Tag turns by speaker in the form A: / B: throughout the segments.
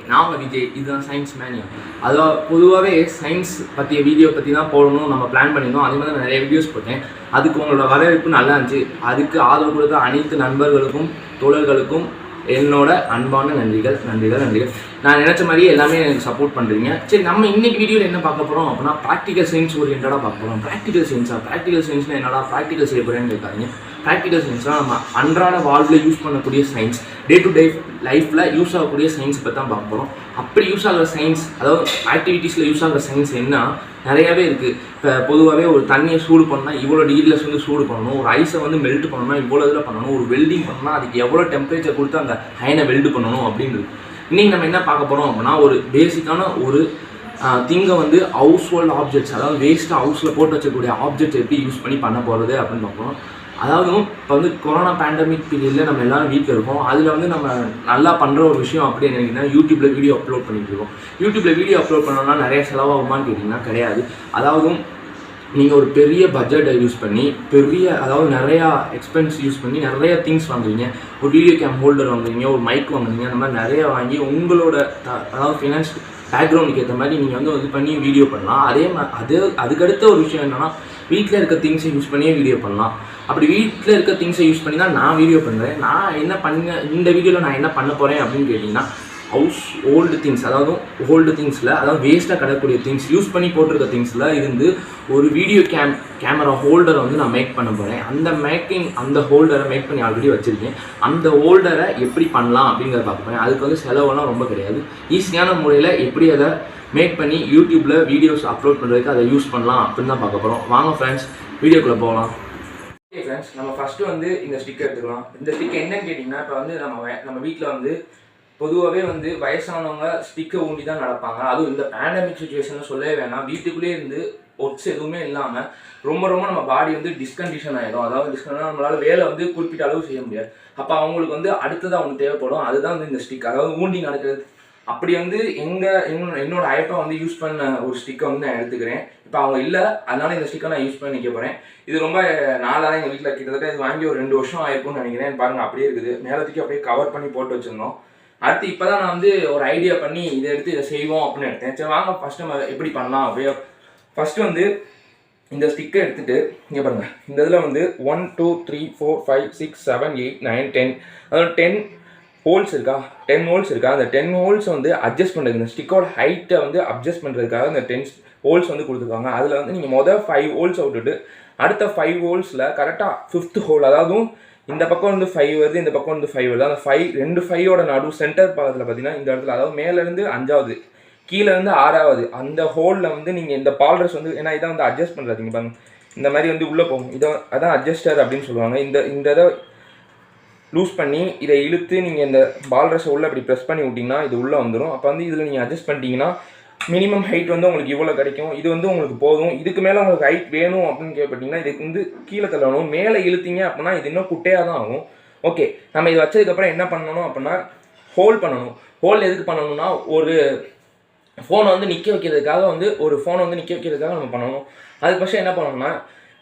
A: நான் உங்கள் விஜய். இதுதான் சயின்ஸ் மேனியா. அதாவது பொதுவாகவே சயின்ஸ் பற்றிய வீடியோ பற்றி தான் போடணும் நம்ம பிளான் பண்ணியிருந்தோம். அதே மாதிரி நான் நிறைய வீடியோஸ் போட்டேன். அதுக்கு உங்களோட வரவேற்பு நல்லா இருந்துச்சு. அதுக்கு ஆதரவு கொடுத்த அனைத்து நண்பர்களுக்கும் தோழர்களுக்கும் என்னோட அன்பான நன்றிகள். நான் நினச்ச மாதிரியே எல்லாமே எனக்கு சப்போர்ட் பண்ணுறீங்க. சரி, நம்ம இன்னைக்கு வீடியோவில் என்ன பார்க்க போகிறோம் அப்படின்னா ப்ராக்டிக்கல் சயின்ஸ் ஓரியன்டாக பார்க்க போகிறோம். ப்ராக்டிக்கல் சயின்ஸ்னால் என்னடா ப்ராக்டிக்கல் செய்ய போகிறேன்னு கேட்காதீங்க. ப்ராக்டிக்கல் சயின்ஸ்னால் நம்ம அன்றாட வாழ்வில் யூஸ் பண்ணக்கூடிய சயின்ஸ், டே டு டே லைஃப்பில் யூஸ் ஆகக்கூடிய சயின்ஸ் பற்றி தான் பார்க்க போகிறோம். அப்படி யூஸ் ஆகிற சயின்ஸ், அதாவது ஆக்டிவிட்டீஸில் யூஸ் ஆகிற சயின்ஸ் என்ன நிறையாவே இருக்குது. இப்போ பொதுவாகவே ஒரு தண்ணியை சூடு பண்ணால் இவ்வளோ டிகிரியில் வந்து சூடு பண்ணணும், ஒரு ஐஸை வந்து மெல்ட் பண்ணணும்னா இவ்வளோ இதில் பண்ணணும், ஒரு வெல்டிங் பண்ணணும்னா அதுக்கு எவ்வளோ டெம்பரேச்சர் கொடுத்து அந்த அயனை வெல்டு பண்ணணும் அப்படின்றது. இன்றைக்கி நம்ம என்ன பார்க்க போகிறோம் அப்படின்னா, ஒரு பேசிக்கான ஒரு திங்கை வந்து ஹவுஸ் ஹோல்ட் ஆப்ஜெக்ட்ஸ், அதாவது வேஸ்ட்டாக ஹவுஸில் போட்டு வச்சக்கூடிய ஆப்ஜெக்ட்ஸ் எப்படி யூஸ் பண்ணி பண்ண போகிறது அப்படின்னு பார்ப்போம். அதாவது இப்போ வந்து கொரோனா பேண்டமிக் பீரியடில் நம்ம எல்லோரும் வீட்டில் இருக்கோம். அதில் வந்து நம்ம நல்லா பண்ணுற ஒரு விஷயம் அப்படி என்னன்னா, யூடியூப்பில் வீடியோ அப்லோட் பண்ணிட்டு இருக்கோம். யூடியூப்பில் வீடியோ அப்லோட் பண்ணோம்னா நிறைய செலவாகுமான்னு கேட்டிங்கன்னா கிடையாது. அதாவது நீங்கள் ஒரு பெரிய பட்ஜெட்டை யூஸ் பண்ணி அதாவது நிறையா எக்ஸ்பென்ஸ் யூஸ் பண்ணி நிறைய திங்ஸ் வாங்குவீங்க. ஒரு வீடியோ கேம் ஹோல்டர் வாங்குவீங்க, ஒரு மைக் வாங்குவீங்க, அந்த மாதிரி நிறையா வாங்கி உங்களோட அதாவது ஃபினான்ஸ் பேக்ரவுண்டுக்கு ஏற்ற மாதிரி நீங்கள் வந்து இது பண்ணி வீடியோ பண்ணலாம். அதுக்கடுத்த ஒரு விஷயம் என்னென்னா, வீட்டில் இருக்க திங்ஸை யூஸ் பண்ணியே வீடியோ பண்ணலாம். அப்படி வீட்டில் இருக்க திங்ஸை யூஸ் பண்ணி தான் நான் வீடியோ பண்ணுறேன். நான் என்ன இந்த வீடியோவில் நான் என்ன பண்ண போகிறேன் அப்படின்னு கேட்டிங்கன்னா, ஹவுஸ் ஹோல்டு திங்ஸ், அதாவது வேஸ்ட்டாக கிடக்கூடிய திங்ஸ், யூஸ் பண்ணி போட்டிருக்க திங்ஸில் இருந்து ஒரு வீடியோ கேமரா ஹோல்டரை வந்து நான் மேக் பண்ண போகிறேன். அந்த ஹோல்டரை மேக் பண்ணி ஆல்ரெடி வச்சுருக்கேன். அந்த ஹோல்டரை எப்படி பண்ணலாம் அப்படிங்கிறத பார்க்க போகிறேன். அதுக்கு வந்து செலவெல்லாம் ரொம்ப கிடையாது. ஈஸியான முறையில் எப்படி அதை மேக் பண்ணி யூடியூப்பில் வீடியோஸ் அப்லோட் பண்ணுறதுக்கு அதை யூஸ் பண்ணலாம் அப்படின்னு தான் பார்க்க போகிறோம். வாங்க ஃப்ரெண்ட்ஸ், வீடியோக்குள்ளே போகலாம். ஓகே ஃப்ரெண்ட்ஸ், நம்ம ஃபஸ்ட்டு வந்து இந்த ஸ்டிக் எடுத்துக்கலாம். இந்த ஸ்டிக் என்னன்னு கேட்டிங்கன்னா, இப்போ வந்து நம்ம வீட்டில் வந்து பொதுவாகவே வந்து வயசானவங்க ஸ்டிக்கை ஊண்டி தான் நடப்பாங்க. அதுவும் இந்த பேண்டமிக் சுச்சுவேஷனில் சொல்லவே வேணாம். வீட்டுக்குள்ளேயே இருந்து ஒர்க்ஸ் எதுவுமே இல்லாமல் ரொம்ப நம்ம பாடி வந்து டிஸ்கண்டிஷன் ஆகிடும். அதாவது நம்மளால் வேலை வந்து குறிப்பிட்ட அளவு செய்ய முடியாது. அப்போ அவங்களுக்கு வந்து அடுத்தது அவங்களுக்கு தேவைப்படும். அதுதான் வந்து இந்த ஸ்டிக், அதாவது ஊண்டி நடக்கிறது. அப்படி வந்து என்னோட ஐப்பா வந்து யூஸ் பண்ண ஒரு ஸ்டிக்கை வந்து நான் எடுத்துக்கிறேன். இப்போ அவங்க இல்லை, அதனால இந்த ஸ்டிக்கை நான் யூஸ் பண்ணி நிற்க போகிறேன். இது ரொம்ப நாளாக எங்கள் வீட்டில் கிட்டத்தட்ட இது வாங்கி ஒரு 2 வருஷம் ஆயிருக்கும்னு நினைக்கிறேன். பாருங்கள், அப்படியே இருக்குது. மேலத்துக்கு அப்படியே கவர் பண்ணி போட்டு வச்சுருந்தோம். அடுத்து இப்போ தான் நான் வந்து ஒரு ஐடியா பண்ணி இதை எடுத்து இதை செய்வோம் அப்படின்னு எடுத்தேன். சரி வாங்க ஃபஸ்ட்டு நம்ம எப்படி பண்ணலாம் அப்படியே. ஃபஸ்ட்டு வந்து இந்த ஸ்டிக்கை எடுத்துகிட்டு இங்கே பாருங்கள், இந்த இதில் வந்து 1 2 3 4 5 6 7 8 9 10, அதாவது 10 ஹோல்ஸ் இருக்கா, 10 ஹோல்ஸ் இருக்கா. அந்த 10 ஹோல்ஸ் வந்து அட்ஜஸ்ட் பண்ணுறது, இந்த ஸ்டிக்கோட ஹைட்டை வந்து அட்ஜஸ்ட் பண்ணுறதுக்காக இந்த 10 ஹோல்ஸ் வந்து கொடுத்துருக்காங்க. அதில் வந்து நீங்கள் மொதல் 5 ஹோல்ஸ் விட்டுட்டு அடுத்த 5 ஹோல்ஸில் கரெக்டாக 5th ஹோல், அதாவது இந்த பக்கம் வந்து 5 வருது, இந்த பக்கம் வந்து 5 வருது. அந்த 2 5யோட நடு சென்டர் பக்கத்தில் பார்த்தீங்கன்னா இந்த இடத்துல, அதாவது மேலேருந்து 5வது கீழேருந்து 6வது அந்த ஹோலில் வந்து நீங்கள் இந்த பால்ரஸ் வந்து, ஏன்னா இதை வந்து அட்ஜஸ்ட் பண்ணுறதுங்க பாருங்க, இந்த மாதிரி வந்து உள்ளே போகும். அதான் அட்ஜஸ்டர் அப்படின்னு சொல்லுவாங்க. இந்த இதை லூஸ் பண்ணி இதை இழுத்து நீங்கள் இந்த பால்ரஸை உள்ளே அப்படி ப்ரெஸ் பண்ணி விட்டிங்கன்னா இது உள்ளே வந்துடும். அப்போ வந்து இதில் நீங்கள் அட்ஜஸ்ட் பண்ணிட்டீங்கன்னா மினிமம் ஹைட் வந்து உங்களுக்கு இவ்வளோ கிடைக்கும். இது வந்து உங்களுக்கு போதும். இதுக்கு மேலே உங்களுக்கு ஹைட் வேணும் அப்படின்னு கேட்பட்டிங்கன்னா இதுக்கு வந்து கீழே தள்ளணும். மேலே இழுத்தீங்க அப்படின்னா இது இன்னும் குட்டையாக தான் ஆகும். ஓகே, நம்ம இது வச்சதுக்கப்புறம் என்ன பண்ணணும் அப்படின்னா, ஹோல்ட் பண்ணணும். ஹோல்ட் எதுக்கு பண்ணணும்னா, ஒரு ஃபோனை வந்து நிற்க வைக்கிறதுக்காக நம்ம பண்ணணும். அதுக்கு பட்சம் என்ன பண்ணணும்னா,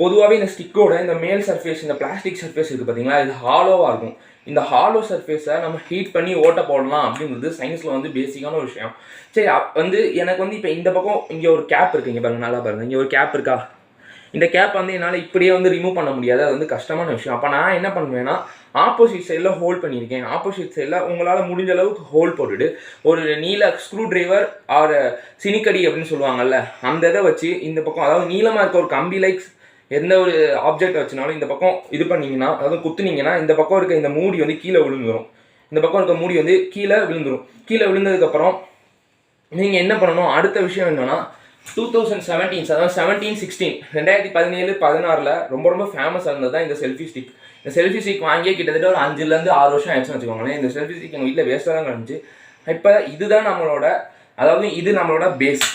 A: பொதுவாகவே இந்த ஸ்டிக்கோட இந்த மேல் சர்ஃபேஸ், இந்த பிளாஸ்டிக் சர்ஃபேஸ் இருக்குது பார்த்தீங்களா, இது ஹாலோவாக இருக்கும். இந்த ஹாலோ சர்ஃபேஸை நம்ம ஹீட் பண்ணி ஓட்ட போடலாம் அப்படிங்கிறது சயின்ஸில் வந்து பேசிக்கான ஒரு விஷயம். சரி, வந்து எனக்கு வந்து இப்போ இந்த பக்கம் இங்கே ஒரு கேப் இருக்குது, இங்கே பாருங்கள், நல்லா பாருங்கள், இங்கே ஒரு கேப் இருக்கா. இந்த கேப் வந்து என்னால் இப்படியே வந்து ரிமூவ் பண்ண முடியாது, அது வந்து கஷ்டமான விஷயம். அப்போ நான் என்ன பண்ணுவேன்னா, ஆப்போசிட் சைடில் ஹோல்ட் பண்ணியிருக்கேன். ஆப்போசிட் சைடில் உங்களால் முடிஞ்ச அளவுக்கு ஹோல்ட் போட்டுட்டு ஒரு நீல ஸ்க்ரூ டிரைவர் ஆர் சினிக்கடி அப்படின்னு சொல்லுவாங்கல்ல, அந்த இதை வச்சு இந்த பக்கம், அதாவது நீளமாக இருக்க ஒரு கம்பி லைக்ஸ் எந்த ஒரு ஆப்ஜெக்ட் வச்சுனாலும் இந்த பக்கம் இது பண்ணிங்கன்னா, அதாவது குத்துனீங்கன்னா இந்த பக்கம் இருக்க இந்த மூடி வந்து கீழே விழுந்துடும். இந்த பக்கம் இருக்க மூடி வந்து கீழே விழுந்ததுக்கப்புறம் நீங்கள் என்ன பண்ணணும், அடுத்த விஷயம் என்னென்னா, 2017 அதாவது 17-16 2017-16 ரொம்ப ஃபேமஸாக இருந்தது தான் இந்த செல்ஃபி ஸ்டிக். இந்த செல்ஃபி ஸ்டிக் வாங்கியே கிட்டத்தட்ட ஒரு 5 to 6 வருஷம் ஆயிடுச்சுன்னு வச்சுக்கோங்களேன். இந்த செல்ஃபி ஸ்டிக் எங்கள் வீட்டில் வேஸ்ட்டாக தான் கிடந்துச்சு. இப்போ இதுதான் இது நம்மளோட பேஸ்,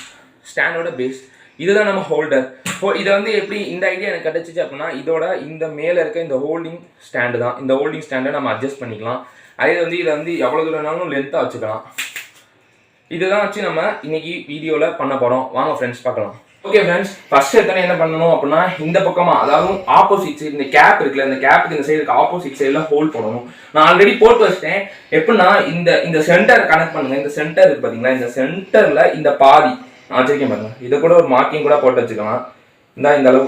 A: ஸ்டாண்டோட பேஸ். இதுதான் நம்ம ஹோல்டர். இதை வந்து எப்படி இந்த ஐடியா எனக்கு கிடச்சிச்சு அப்படின்னா, இதோட இந்த மேலே இருக்க இந்த ஹோல்டிங் ஸ்டாண்டு தான். இந்த ஹோல்டிங் ஸ்டாண்டை நம்ம அட்ஜஸ்ட் பண்ணிக்கலாம். அதே வந்து இதை வந்து எவ்வளோ தூரம்னாலும் லென்த்தாக வச்சுக்கலாம். இதுதான் வச்சு நம்ம இன்னைக்கு வீடியோவில் பண்ண போகிறோம். வாங்க ஃப்ரெண்ட்ஸ் பார்க்கலாம். ஓகே ஃப்ரெண்ட்ஸ், ஃபர்ஸ்ட் எத்தனை என்ன பண்ணணும் அப்படின்னா இந்த பக்கமா, அதாவது ஆப்போசிட் சைடு இந்த கேப் இருக்குல்ல, இந்த கேப்புக்கு இந்த சைடுக்கு ஆப்போசிட் சைடுல ஹோல் போடணும். நான் ஆல்ரெடி போட்டு வச்சிட்டேன். எப்படின்னா இந்த சென்டர் கனெக்ட் பண்ணுங்க. இந்த சென்டர் இருக்கு பாத்தீங்களா, இந்த சென்டர்ல இந்த பாதி நான் வச்சிருக்கேன் பாருங்க. இதை கூட ஒரு மார்க்கிங் கூட போட்டு வச்சுக்கலாம். இந்த அளவு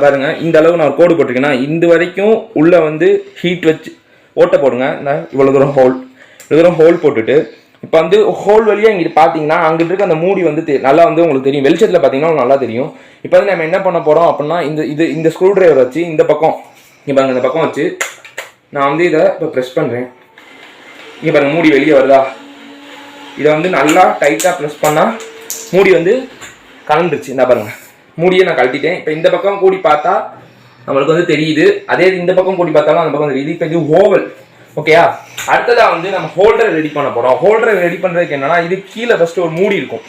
A: பாருங்க, இந்த அளவு நான் கோடு போட்டிருக்கேன்னா இந்த வரைக்கும் உள்ள வந்து ஹீட் வச்சு ஓட்ட போடுங்க. இந்த இவ்வளவு தூரம் ஹோல் போட்டுட்டு இப்போ வந்து ஹோல் வழியாக இங்கிட்டு பார்த்தீங்கன்னா அங்கிட்டு இருக்க அந்த மூடி வந்து நல்லா வந்து உங்களுக்கு தெரியும். வெளிச்சத்தில் பார்த்தீங்கன்னா நல்லா தெரியும். இப்போ வந்து நம்ம என்ன பண்ண போகிறோம் அப்படின்னா இந்த ஸ்க்ரூ டிரைவர் வச்சு இந்த பக்கம் இங்கே பாருங்க, இந்த பக்கம் வச்சு நான் வந்து இதை இப்போ ப்ரெஸ் பண்ணுறேன். இங்கே பாருங்க, மூடி வெளியே வருதா? இதை வந்து நல்லா டைட்டாக ப்ரெஸ் பண்ணால் மூடி வந்து கலந்துருச்சு. இந்த பாருங்க, மூடியை நான் கழட்டிட்டேன். இப்போ இந்த பக்கம் கூடி பார்த்தா நம்மளுக்கு வந்து தெரியுது. அதே இந்த பக்கம் கூடி பார்த்தாலும் அந்த பக்கம் தெரியுது. இப்போ இது ஓவல். ஓகேயா? அடுத்ததா வந்து நம்ம ஹோல்டர் ரெடி பண்ண போறோம். ஹோல்டர் ரெடி பண்றதுக்கு என்னன்னா, இது கீழே ஃபர்ஸ்ட் ஒரு மூடி இருக்கும்.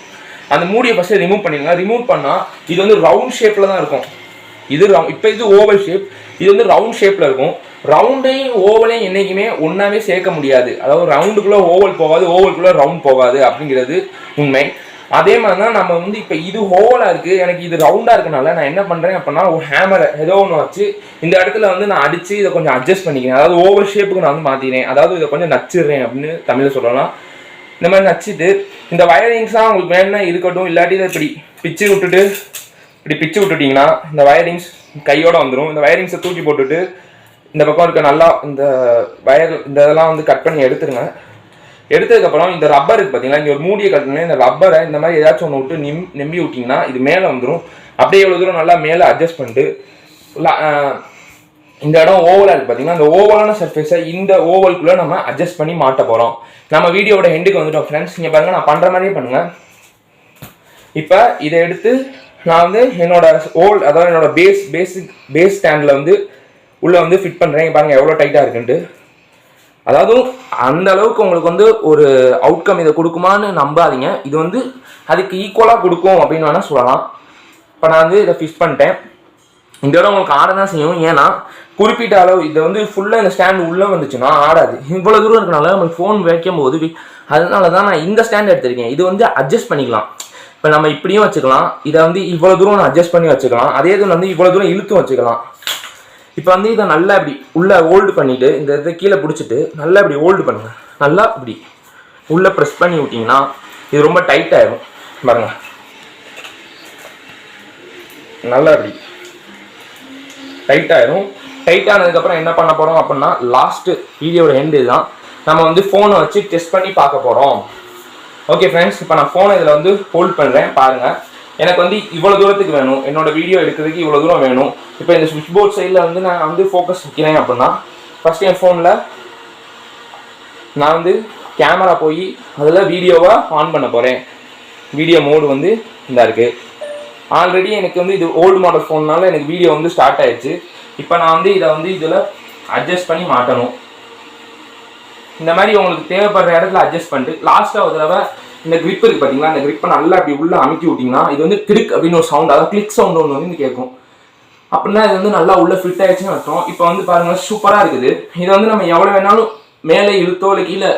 A: அந்த மூடியை ஃபர்ஸ்ட் ரிமூவ் பண்ணிடுங்க. ரிமூவ் பண்ணா இது வந்து ரவுண்ட் ஷேப்ல தான் இருக்கும். இப்போ இது ஓவல் ஷேப், இது வந்து ரவுண்ட் ஷேப்ல இருக்கும். ரவுண்டையும் ஓவலையும் என்னைக்குமே ஒன்னாவே சேர்க்க முடியாது. அதாவது ரவுண்டுக்குள்ள ஓவல் போகாது, ஓவலுக்குள்ள ரவுண்ட் போகாது அப்படிங்கிறது உண்மை. அதே மாதிரி தான் நம்ம வந்து இப்போ இது ஓவலாக இருக்குது, எனக்கு இது ரவுண்டாக இருக்கனால நான் என்ன பண்ணுறேன் அப்படின்னா, ஒரு ஹேமரை ஏதோ ஒன்று வச்சு இந்த இடத்துல வந்து நான் அடித்து இதை கொஞ்சம் அட்ஜஸ்ட் பண்ணிக்கிறேன். அதாவது ஓவல் ஷேப்புக்கு நான் வந்து மாற்றிக்கிறேன். அதாவது இதை கொஞ்சம் நச்சிடுறேன் அப்படின்னு தமிழில் சொல்லலாம். இந்த மாதிரி நச்சுட்டு இந்த வயரிங்ஸ்லாம் உங்களுக்கு வேணும்னா இருக்கட்டும், இல்லாட்டி இதை இப்படி பிச்சு விட்டுட்டிங்கன்னா இந்த வயரிங்ஸ் கையோடு வந்துடும். இந்த வயரிங்ஸை தூக்கி போட்டுட்டு இந்த பக்கம் இருக்க நல்லா இந்த இதெல்லாம் வந்து கட் பண்ணி எடுத்துருங்க. எடுத்ததுக்கப்புறம் இந்த ரப்பர் இருக்குது பார்த்தீங்களா, இங்கே ஒரு மூடியை கட்டணும். இந்த ரப்பரை இந்த மாதிரி ஏதாச்சும் ஒன்று விட்டு நெம்பி விட்டிங்கன்னா இது மேலே வந்துடும். அப்படியே எவ்வளோ தூரம் நல்லா மேலே அட்ஜஸ்ட் பண்ணிட்டு இந்த இடம் ஓவலாக இருக்குது பார்த்தீங்கன்னா, இந்த ஓவலான சர்ஃபேஸை இந்த ஓவலுக்குள்ளே நம்ம அட்ஜஸ்ட் பண்ணி மாட்ட போகிறோம். நம்ம வீடியோட எண்டுக்கு வந்துட்டோம் ஃப்ரெண்ட்ஸ். இங்கே பாருங்கள், நான் பண்ணுற மாதிரியே பண்ணுங்கள். இப்போ இதை எடுத்து நான் வந்து என்னோட அதாவது என்னோட பேஸ் ஸ்டாண்டில் வந்து உள்ளே வந்து ஃபிட் பண்ணுறேன். பாருங்கள் எவ்வளோ டைட்டாக இருக்குன்ட்டு. அதாவது அந்த அளவுக்கு உங்களுக்கு வந்து ஒரு அவுட்கம் இதை கொடுக்குமான்னு நம்பாதீங்க. இது வந்து அதுக்கு ஈக்குவலாக கொடுக்கும் அப்படின்னு வேணால் சொல்லலாம். இப்போ நான் வந்து இதை ஃபிக்ஸ் பண்ணிட்டேன். இந்த இடம் உங்களுக்கு ஆட தான் செய்யும். ஏன்னா குறிப்பிட்ட அளவு இதை வந்து ஃபுல்லாக இந்த ஸ்டாண்ட் உள்ளே வந்துச்சுன்னா ஆடாது. இவ்வளோ தூரம் இருக்கனால நம்ம ஃபோன் வைக்கும் போது அதனால தான் நான் இந்த ஸ்டாண்ட் எடுத்திருக்கேன். இது வந்து அட்ஜஸ்ட் பண்ணிக்கலாம். இப்போ நம்ம இப்படியும் வச்சுக்கலாம். இதை வந்து இவ்வளோ தூரம் நான் அட்ஜஸ்ட் பண்ணி வச்சுக்கலாம். அதே இதில் வந்து இவ்வளோ தூரம் இழுத்தும் வச்சுக்கலாம். இப்போ வந்து இதை நல்லா இப்படி உள்ளே ஹோல்டு பண்ணிவிட்டு இந்த இதை கீழே பிடிச்சிட்டு நல்லா இப்படி ஹோல்டு பண்ணுங்கள். நல்லா இப்படி உள்ளே ப்ரெஸ் பண்ணி விட்டிங்கன்னா இது ரொம்ப டைட் ஆகிடும். பாருங்கள், நல்லா இப்படி டைட் ஆகிடும். டைட் ஆனதுக்கப்புறம் என்ன பண்ண போகிறோம் அப்படின்னா, லாஸ்ட்டு வீடியோட எண்டு தான் நம்ம வந்து ஃபோனை வச்சு டெஸ்ட் பண்ணி பார்க்க போகிறோம். ஓகே ஃப்ரெண்ட்ஸ், இப்போ நான் ஃபோனை இதில் வந்து ஹோல்ட் பண்ணுறேன். பாருங்கள், எனக்கு வந்து இவ்வளோ தூரத்துக்கு வேணும், என்னோட வீடியோ எடுக்கிறதுக்கு இவ்வளோ தூரம் வேணும். இப்போ இந்த ஸ்விட்ச் போர்ட் சைடில் வந்து நான் வந்து ஃபோக்கஸ் வைக்கிறேன் அப்படின்னா, ஃபஸ்ட்டு என் ஃபோனில் நான் வந்து கேமரா போய் அதில் வீடியோவை ஆன் பண்ண போகிறேன். வீடியோ மோடு வந்து இந்த இருக்குது. ஆல்ரெடி எனக்கு வந்து இது ஓல்டு மாடல் ஃபோன்னால எனக்கு வீடியோ வந்து ஸ்டார்ட் ஆயிடுச்சு. இப்போ நான் வந்து இதை வந்து இதில் அட்ஜஸ்ட் பண்ணி மாட்டணும். இந்த மாதிரி உங்களுக்கு தேவைப்படுற இடத்துல அட்ஜஸ்ட் பண்ணிட்டு லாஸ்ட்டாக ஒரு தடவை இந்த கிரிப் இருக்குது பார்த்தீங்களா, இந்த கிரிப்பை நல்லா அப்படி உள்ளே அமுக்கி விட்டிங்கன்னா இது வந்து கிளிக் அப்படின்னு ஒரு சவுண்ட், அதாவது கிளிக் சவுண்ட் ஒன்று வந்து கேட்கும். அப்படின்னா இது வந்து நல்லா உள்ளே ஃபிட் ஆகிடுச்சுன்னு அர்த்தம். இப்போ வந்து பாருங்கள், சூப்பராக இருக்குது. இதை வந்து நம்ம எவ்வளோ வேணாலும் மேலே இழுத்தோ இல்லை கீழே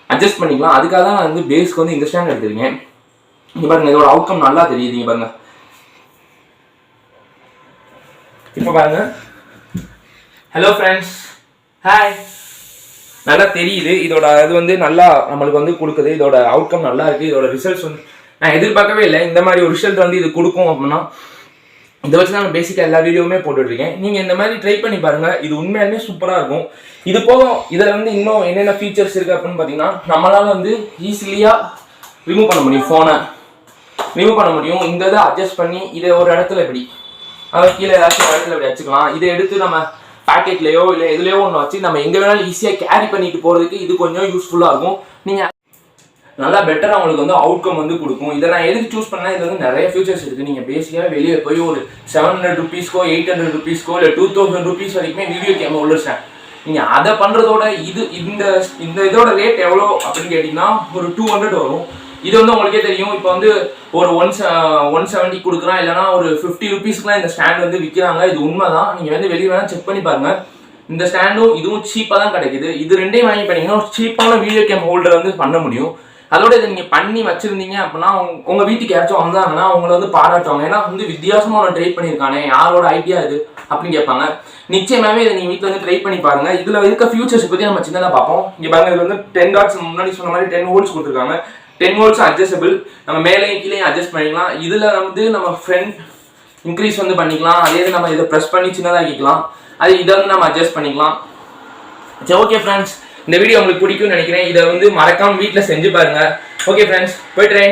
A: அட்ஜஸ்ட் பண்ணிக்கலாம். அதுக்காக தான் நான் வந்து பேஸ்க்கு வந்து இந்த ஸ்டாண்ட் எடுத்துருக்கேன். இங்கே பாருங்கள், இதோட அவுட்கம் நல்லா தெரியுது. இங்கே பாருங்கள், இப்போ பாருங்கள். Hello friends, hi. நல்லா தெரியுது. இதோட இது வந்து நல்லா நம்மளுக்கு வந்து கொடுக்குது. இதோட அவுட்கம் நல்லா இருக்குது. இதோட ரிசல்ட்ஸ் வந்து நான் எதிர்பார்க்கவே இல்லை. இந்த மாதிரி ஒரு ரிசல்ட் வந்து இது கொடுக்கும் அப்படின்னா இதை வச்சு தான் நான் பேசிக்காக எல்லா வீடியோவுமே போட்டுட்ருக்கேன். நீங்கள் இந்த மாதிரி ட்ரை பண்ணி பாருங்கள். இது உண்மையாலுமே சூப்பராக இருக்கும். இது போதும். இதில் வந்து இன்னும் என்னென்ன ஃபீச்சர்ஸ் இருக்குது அப்படின்னு பார்த்தீங்கன்னா, நம்மளால் வந்து ஈஸிலியாக ரிமூவ் பண்ண முடியும். ஃபோனை ரிமூவ் பண்ண முடியும். இந்த இதை அட்ஜஸ்ட் பண்ணி இதை ஒரு இடத்துல இப்படி அதாவது கீழே ஏதாச்சும் ஒரு இடத்துல இப்படி வச்சுக்கலாம். இதை எடுத்து நம்ம பேக்கெட்லையோ இல்லை எதுலையோ ஒன்று வச்சு நம்ம எங்கே வேணாலும் ஈஸியாக கேரி பண்ணிட்டு போகிறதுக்கு இது கொஞ்சம் யூஸ்ஃபுல்லாக இருக்கும். நீங்கள் நல்லா பெட்டராக உங்களுக்கு வந்து அவுட்கம் வந்து கொடுக்கும். இதை நான் எதுக்கு சூஸ் பண்ணால் இதில் வந்து நிறைய ஃபியூச்சர்ஸ் இருக்குது. நீங்கள் பேசிக்காக வெளியே போய் ஒரு 700 rupees 800 rupees இல்லை 2000 rupees வரைக்குமே வீடியோ கேமரா உள்ளேன். நீங்கள் அதை பண்ணுறதோட இந்த இதோட ரேட் எவ்வளோ அப்படின்னு கேட்டிங்கன்னா ஒரு 200 வரும். இது வந்து உங்களுக்கே தெரியும். இப்போ வந்து ஒரு 170 கொடுக்குறான், இல்லைனா ஒரு 50 rupeesக்குலாம் இந்த ஸ்டாண்ட் வந்து விற்கிறாங்க. இது உண்மை தான். நீங்கள் வந்து வெளியே வேணால் செக் பண்ணி பாருங்கள். இந்த ஸ்டாண்டும் இதுவும் சீப்பாக தான் கிடைக்குது. இது ரெண்டையும் வாங்கி பண்ணிங்கன்னா ஒரு சீப்பான வீடியோ கேம் ஹோல்டர் வந்து பண்ண முடியும். அதோட இதை நீங்கள் பண்ணி வச்சுருந்தீங்க அப்படின்னா உங்கள் வீட்டுக்கு யாராச்சும் வந்தாங்கன்னா உங்களை வந்து பாராட்டுவாங்க. ஏன்னா வந்து வித்தியாசமாக ஒன்று ட்ரை பண்ணியிருக்கானே, யாரோட ஐடியா இது அப்படின்னு கேட்பாங்க. நிச்சயமாகவே இதை நீங்கள் வீட்டில் வந்து ட்ரை பண்ணி பாருங்கள். இதில் இருக்க ஃபியூச்சர்ஸ் பற்றி நம்ம சின்னதாக பார்ப்போம். இங்கே பாருங்க, இதில் வந்து 10 டாட்ஸ் முன்னாடி சொன்ன மாதிரி 10 வோல்ட்ஸ் கொடுத்துருக்காங்க. 10 வோல்ட்ஸ் அட்ஜஸ்டபிள், நம்ம மேலேயும் கீழே அட்ஜஸ்ட் பண்ணிக்கலாம். இதில் வந்து நம்ம ஃப்ரண்ட் இன்க்ரீஸ் வந்து பண்ணிக்கலாம். அதே இது நம்ம இதை ப்ரெஸ் பண்ணி சின்னதாக ஆக்கிக்கலாம். அது இதை வந்து நம்ம அட்ஜஸ்ட் பண்ணிக்கலாம். சரி, ஓகே ஃப்ரெண்ட்ஸ், இந்த வீடியோ உங்களுக்கு பிடிக்கும்னு நினைக்கிறேன். இதை வந்து மறக்காம வீட்டில் செஞ்சு பாருங்க. Okay friends, போய்ட்டுறேன்.